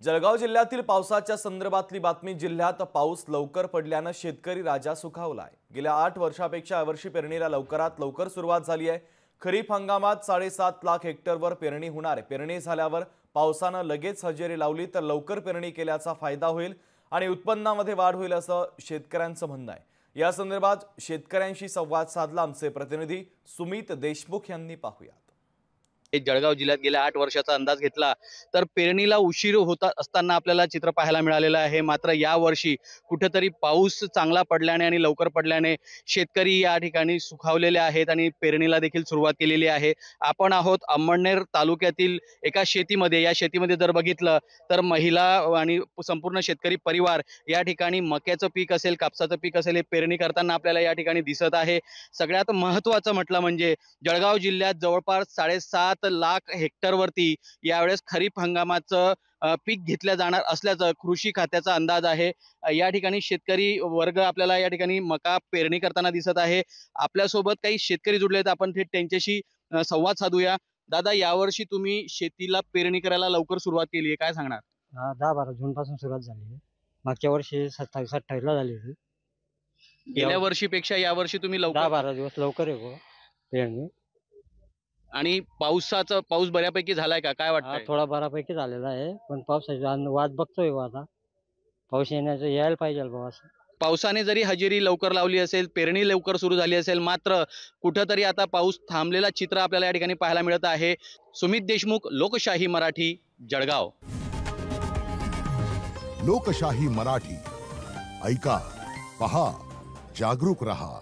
जळगाव जिल्ह्यातील पावसाच्या संदर्भातली बातमी। जिल्ह्यात पाऊस लवकर पडल्याने शेतकरी राजा सुखावलाय। गेल्या 8 वर्षापेक्षा यावर्षी पेरणीला लवकरात लवकर सुरुवात झाली आहे। खरीप हंगामात 7.5 लाख हेक्टरवर पेरणी होणार आहे। पेरणी झाल्यावर पावसाने लगेच हजेरी लावली तर लवकर पेरणी केल्याचा फायदा होईल आणि उत्पन्नामध्ये वाढ होईल असं शेतकऱ्यांचं म्हणणं आहे। या संदर्भात शेतकऱ्यांशी संवाद साधला आमचे प्रतिनिधी सुमित देशमुख यांनी। पाहूया। जळगाव जिल्ह्यात गेल्या 8 वर्षाचा अंदाज घेतला तर पेरणीला उशीर होत असताना आपल्याला चित्र पाहायला मिळालेलं आहे। मात्र या वर्षी कुठेतरी पाऊस चांगला पडल्याने आणि लवकर पडल्याने शेतकरी या ठिकाणी सुखावलेले आहेत आणि पेरणीला देखील सुरुवात केलेली आहे। आपण आहोत अंमळनेर तालुक्यातील एका शेतीमध्ये। या शेतीमध्ये जर बघितलं तर महिला आणि संपूर्ण शेतकरी परिवार या ठिकाणी मक्याचं पीक असेल, कापसाचं पीक असेल, हे पेरणी करताना आपल्याला या ठिकाणी दिसत आहे। सगळ्यात महत्त्वाचं म्हटलं म्हणजे जळगाव जिल्ह्यात जवळपास 7.5 लाख हेक्टरवरती यावेळेस खरीप हंगामाचं पीक घेतलं जाणार असल्याचं कृषी खात्याचा अंदाज आहे। या ठिकाणी शेतकरी वर्ग आपल्याला या ठिकाणी मका पेरणी करताना दिसत आहे। आपल्यासोबत काही शेतकरी जुडले आहेत, आपण थेट त्यांच्याशी संवाद साधूया। दादा, यावर्षी तुम्ही शेतीला पेरणी करायला लवकर सुरुवात केली आहे, काय सांगणार? 10-12 जून पासून सुरुवात झाली आहे। मागच्या वर्षी 27-28 ला झाली होती। गेल्या वर्षीपेक्षा यावर्षी तुम्ही लवकर 10-12 दिवस लवकर आहे पेरणी। आणि पाऊस बऱ्यापैकी झालाय का, काय वाटतं? थोडा बऱ्यापैकी झालेला आहे, पण पावसाची वाट बघतोय आता। पाऊस यायला पाहिजे बाबा। पावसाने जरी हजेरी लवकर लावली असेल, पेरणी लवकर सुरू झाली असेल, मात्र कुठंतरी आता पाऊस थांबलेला चित्र आपल्याला या ठिकाणी पाहायला मिळत आहे। सुमित देशमुख, लोकशाही मराठी, जळगाव। लोकशाही मराठी, ऐका, पहा, जागरूक रहा।